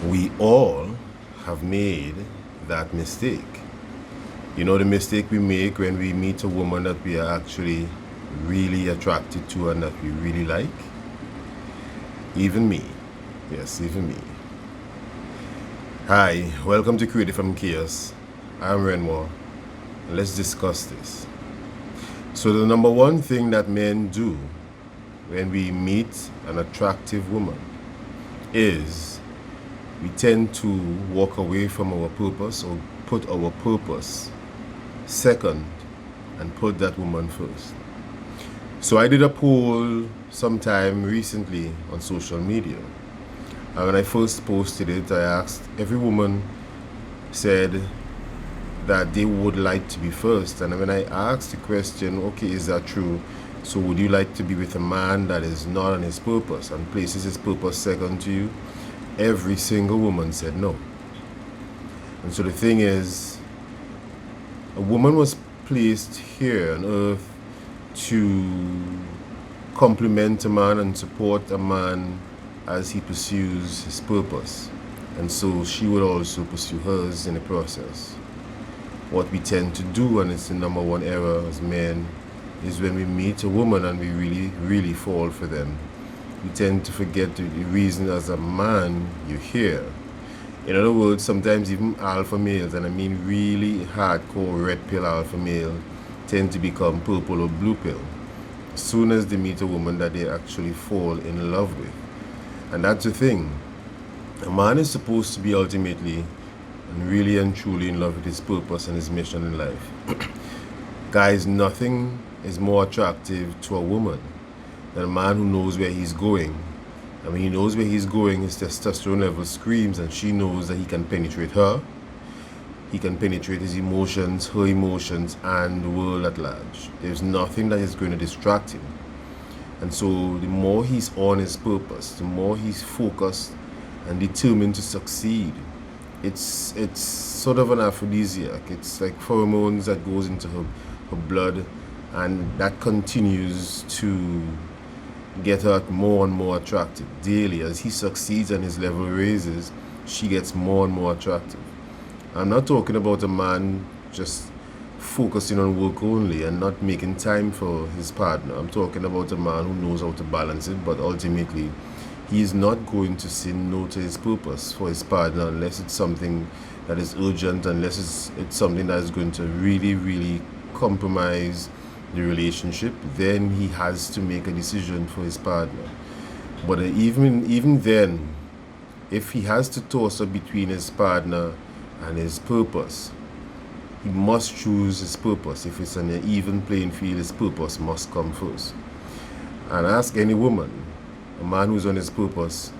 We all have made that mistake. You know, the mistake we make when we meet a woman that we are actually really attracted to and that we really like? Even me. Yes, even me. Hi, welcome to Creative from Chaos. I'm Renmore. Let's discuss this. So the number one thing that men do when we meet an attractive woman is we tend to walk away from our purpose or put our purpose second and put that woman first. So I did a poll sometime recently on social media. And when I first posted it, I asked every woman said that they would like to be first. And when I asked the question, okay, is that true? So would you like to be with a man that is not on his purpose and places his purpose second to you? Every single woman said no. And so the thing is, a woman was placed here on earth to complement a man and support a man as he pursues his purpose. And so she would also pursue hers in the process. What we tend to do, and it's the number one error as men, is when we meet a woman and we really fall for them, we tend to forget the reason as a man you're here. In other words, sometimes even alpha males, and I mean really hardcore red pill alpha male, tend to become purple or blue pill as soon as they meet a woman that they actually fall in love with. And that's the thing. A man is supposed to be ultimately and really and truly in love with his purpose and his mission in life. Guys, nothing is more attractive to a woman than a man who knows where he's going. And when he knows where he's going, his testosterone level screams, and she knows that he can penetrate her, he can penetrate his emotions, her emotions, and the world at large. There's nothing that is going to distract him. And so the more he's on his purpose, the more he's focused and determined to succeed. It's sort of an aphrodisiac. It's like pheromones that goes into her blood, and that continues to get her more and more attractive daily. As he succeeds and his level raises, she gets more and more attractive. I'm not talking about a man just focusing on work only and not making time for his partner. I'm talking about a man who knows how to balance it, but ultimately he is not going to say no to his purpose for his partner unless it's something that is urgent, unless it's something that is going to really compromise the relationship. Then he has to make a decision for his partner. But even then, if he has to toss up between his partner and his purpose, he must choose his purpose. If it's on an even playing field, his purpose must come first. And ask any woman, a man who's on his purpose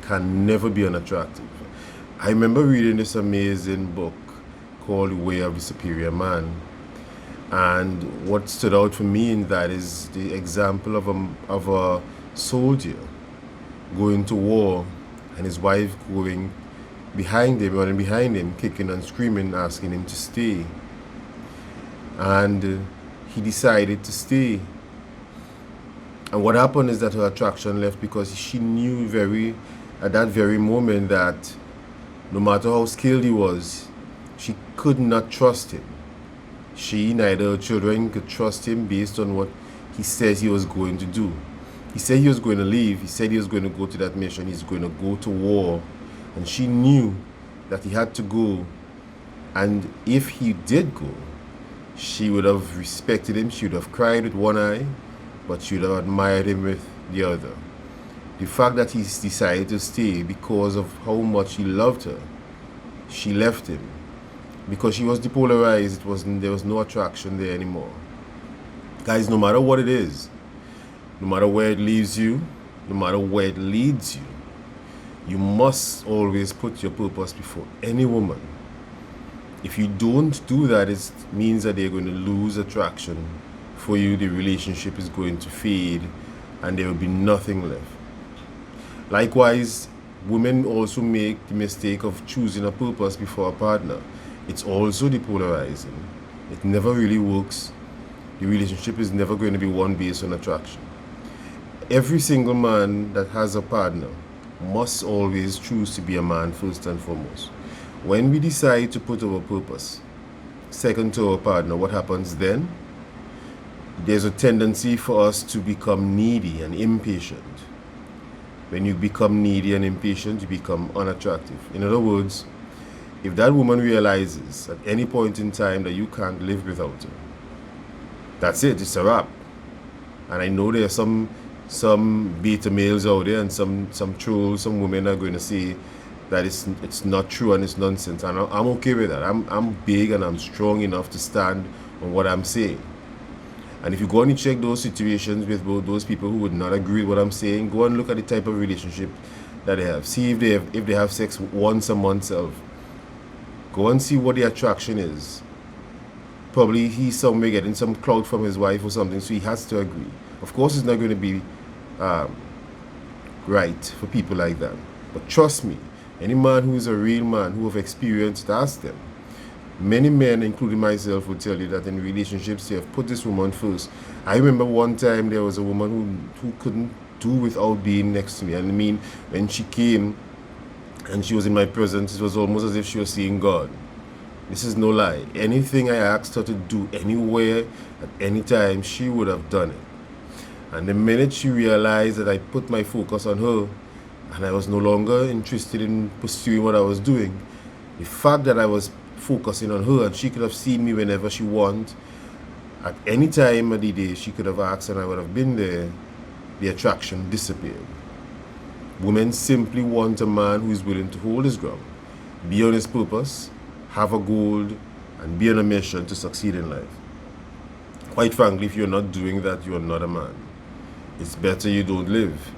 can never be unattractive. I remember reading this amazing book called The Way of the Superior Man. And what stood out for me in that is the example of a soldier going to war and his wife going behind him, running behind him, kicking and screaming, asking him to stay. And he decided to stay. And what happened is that her attraction left because she knew at that very moment that no matter how skilled he was, she could not trust him. She, neither her children, could trust him based on what he says he was going to do. He said he was going to leave. He said he was going to go to that mission. He's going to go to war. And she knew that he had to go. And if he did go, she would have respected him. She would have cried with one eye, but she would have admired him with the other. The fact that he decided to stay because of how much he loved her, she left him. Because she was depolarized, there was no attraction there anymore. Guys, no matter what it is, no matter where it leaves you, no matter where it leads you, you must always put your purpose before any woman. If you don't do that, it means that they're going to lose attraction for you. The relationship is going to fade and there will be nothing left. Likewise, women also make the mistake of choosing a purpose before a partner. It's also depolarizing. It never really works. The relationship is never going to be one based on attraction. Every single man that has a partner must always choose to be a man first and foremost. When we decide to put our purpose second to our partner, what happens then? There's a tendency for us to become needy and impatient. When you become needy and impatient, you become unattractive. In other words, if that woman realizes at any point in time that you can't live without her, that's it, it's a wrap. And I know there are some beta males out there and some trolls, some women are going to say that it's not true and it's nonsense. And I'm okay with that. I'm big and I'm strong enough to stand on what I'm saying. And if you go and check those situations with those people who would not agree with what I'm saying, go and look at the type of relationship that they have. See if they have sex once a month. Go and see what the attraction is. Probably he's somewhere getting some clout from his wife or something, so he has to agree. Of course, it's not going to be right for people like that. But trust me, any man who is a real man, who have experienced, ask them. Many men, including myself, will tell you that in relationships, you have put this woman first. I remember one time there was a woman who couldn't do without being next to me. And I mean, when she came and she was in my presence, it was almost as if she was seeing God. This is no lie. Anything I asked her to do anywhere, at any time, she would have done it. And the minute she realized that I put my focus on her and I was no longer interested in pursuing what I was doing, the fact that I was focusing on her and she could have seen me whenever she wanted, at any time of the day she could have asked and I would have been there, the attraction disappeared. Women simply want a man who is willing to hold his ground, be on his purpose, have a goal, and be on a mission to succeed in life. Quite frankly, if you're not doing that, you're not a man. It's better you don't live.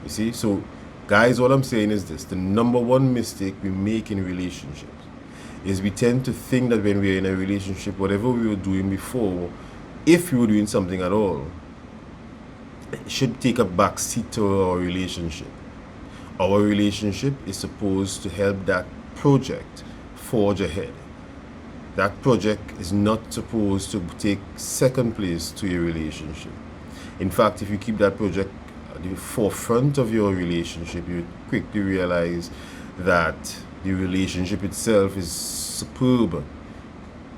You see? So, guys, what I'm saying is this. The number one mistake we make in relationships is we tend to think that when we're in a relationship, whatever we were doing before, if we were doing something at all, it should take a back seat to our relationship. Our relationship is supposed to help that project forge ahead. That project is not supposed to take second place to your relationship. In fact, if you keep that project at the forefront of your relationship, you quickly realize that the relationship itself is superb.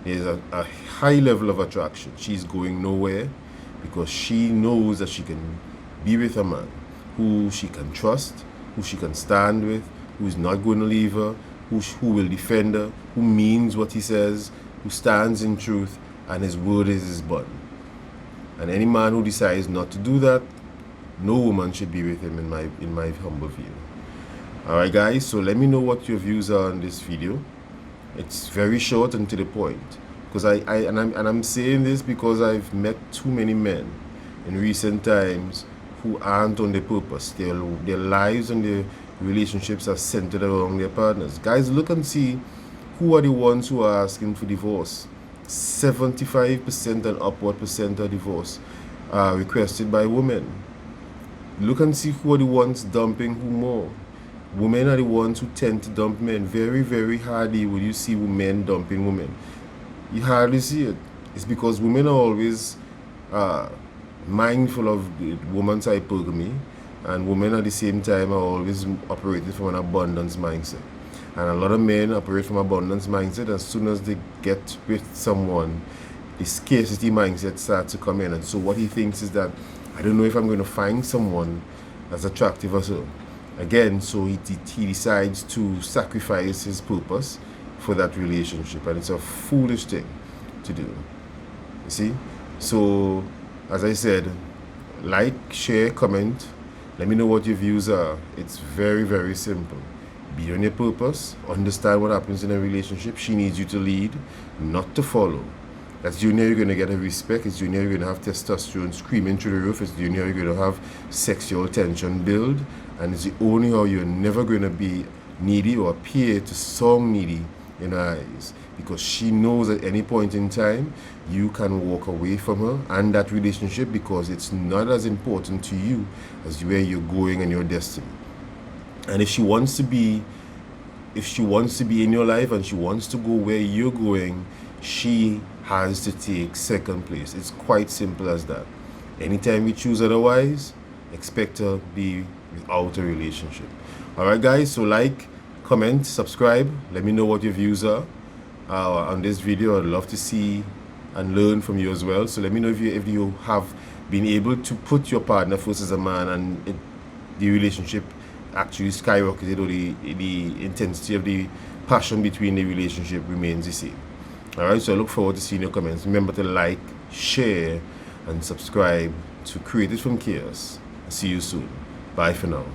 There's a high level of attraction. She's going nowhere because she knows that she can be with a man who she can trust, who she can stand with, who is not going to leave her, who will defend her, who means what he says, who stands in truth, and his word is his bond. And any man who decides not to do that, no woman should be with him in my humble view. Alright guys, so let me know what your views are on this video. It's very short and to the point. Because I'm saying this because I've met too many men in recent times who aren't on their purpose. Their lives and their relationships are centered around their partners. Guys, look and see who are the ones who are asking for divorce. 75% and upward percent of divorce are requested by women. Look and see who are the ones dumping who more. Women are the ones who tend to dump men. Very, very hardly will you see men dumping women. You hardly see it. It's because women are always mindful of the woman's hypergamy, and women at the same time are always operating from an abundance mindset. And a lot of men operate from abundance mindset. As soon as they get with someone, the scarcity mindset starts to come in. And so what he thinks is that, I don't know if I'm going to find someone as attractive as her. Again, so he decides to sacrifice his purpose for that relationship. And it's a foolish thing to do. You see? So, as I said, like, share, comment. Let me know what your views are. It's very, very simple. Be on your purpose. Understand what happens in a relationship. She needs you to lead, not to follow. That's Junior, you're going to get her respect. It's Junior, you're going to have testosterone screaming through the roof. It's Junior, you're going to have sexual tension build. And it's the only how you're never going to be needy or appear to sound needy in her eyes. Because she knows at any point in time, you can walk away from her and that relationship because it's not as important to you as where you're going and your destiny. And if she wants to be in your life and she wants to go where you're going, she has to take second place. It's quite simple as that. Anytime we choose otherwise, expect her to be without a relationship. Alright guys, so like, comment, subscribe, let me know what your views are on this video. I'd love to see and learn from you as well. So let me know if you have been able to put your partner first as a man and the relationship actually skyrocketed, or the intensity of the passion between the relationship remains the same. Alright, so I look forward to seeing your comments. Remember to like, share and subscribe to Created from Chaos. See you soon. Bye for now.